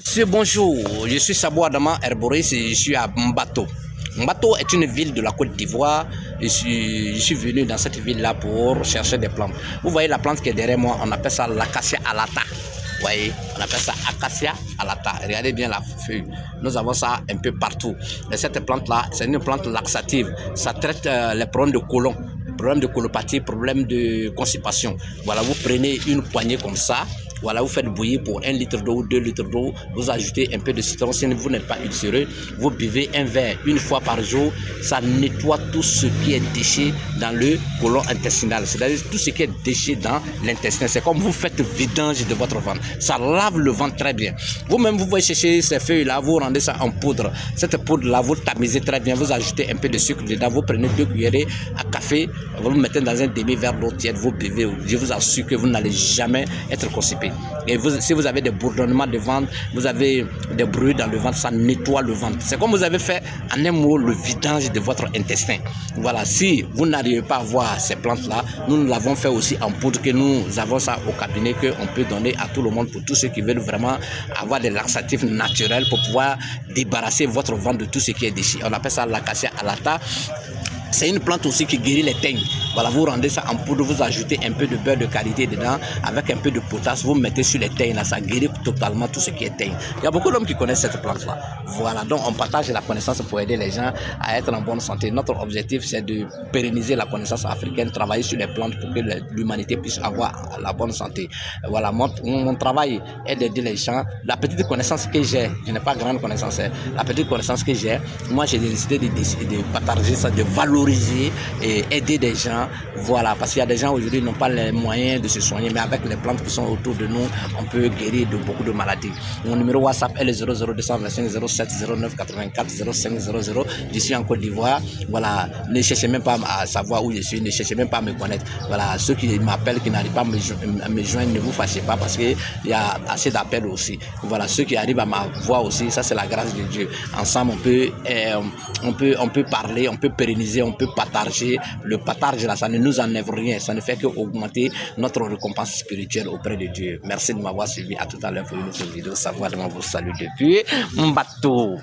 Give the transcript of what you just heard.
Monsieur, bonjour. Je suis Sabo Adama Herboris et je suis à Mbato. Mbato est une ville de la Côte d'Ivoire. Je suis venu dans cette ville-là pour chercher des plantes. Vous voyez la plante qui est derrière moi, on appelle ça l'acacia alata. Vous voyez, on appelle ça acacia alata. Regardez bien la feuille. Nous avons ça un peu partout. Et cette plante-là, c'est une plante laxative. Ça traite les problèmes de côlon, problèmes de colopathie, problèmes de constipation. Voilà, vous prenez une poignée comme ça. Voilà, vous faites bouillir pour 1 litre d'eau, 2 litres d'eau, vous ajoutez un peu de citron. Si vous n'êtes pas ulcéreux, vous buvez un verre une fois par jour. Ça nettoie tout ce qui est déchet dans le côlon intestinal, c'est-à-dire tout ce qui est déchet dans l'intestin. C'est comme vous faites vidange de votre ventre. Ça lave le ventre très bien. Vous-même, vous pouvez chercher ces feuilles-là, vous rendez ça en poudre. Cette poudre-là, vous tamisez très bien, vous ajoutez un peu de sucre dedans, vous prenez 2 cuillerées à café, vous le mettez dans un demi-verre d'eau tiède, vous buvez. Je vous assure que vous n'allez jamais être constipé. Et si vous avez des bourdonnements de ventre, vous avez des bruits dans le ventre, ça nettoie le ventre. C'est comme vous avez fait en un mot le vidange de votre intestin. Voilà, si vous n'arrivez pas à voir ces plantes-là, nous l'avons fait aussi en poudre, que nous avons ça au cabinet, qu'on peut donner à tout le monde pour tous ceux qui veulent vraiment avoir des laxatifs naturels pour pouvoir débarrasser votre ventre de tout ce qui est déchet. On appelle ça l'acacia alata. C'est une plante aussi qui guérit les teignes. Voilà, vous rendez ça en poudre, vous ajoutez un peu de beurre de qualité dedans, avec un peu de potasse, vous mettez sur les teignes, là, ça guérit totalement tout ce qui est teigne. Il y a beaucoup d'hommes qui connaissent cette plante-là. Voilà, donc on partage la connaissance pour aider les gens à être en bonne santé. Notre objectif, c'est de pérenniser la connaissance africaine, travailler sur les plantes pour que l'humanité puisse avoir la bonne santé. Voilà, mon travail est d'aider les gens. La petite connaissance que j'ai, je n'ai pas grande connaissance, la petite connaissance que j'ai, moi j'ai décidé de partager ça, de valoriser et aider des gens, voilà, parce qu'il y a des gens aujourd'hui qui n'ont pas les moyens de se soigner, mais avec les plantes qui sont autour de nous, on peut guérir de beaucoup de maladies. Mon numéro WhatsApp est le 00225 07 09 84 05 00. Je suis en Côte d'Ivoire. Voilà, ne cherchez même pas à savoir où je suis, ne cherchez même pas à me connaître. Voilà, ceux qui m'appellent, qui n'arrivent pas à me joindre, ne vous fâchez pas, parce qu'il y a assez d'appels aussi. Voilà, ceux qui arrivent à m'avoir aussi, ça c'est la grâce de Dieu. Ensemble, on peut parler, on peut pérenniser, on peut partager. Le partage là, ça ne nous enlève rien, ça ne fait qu'augmenter notre récompense spirituelle auprès de Dieu. Merci de m'avoir suivi. À tout à l'heure pour une autre vidéo. Savoir de vous salue depuis Mbato.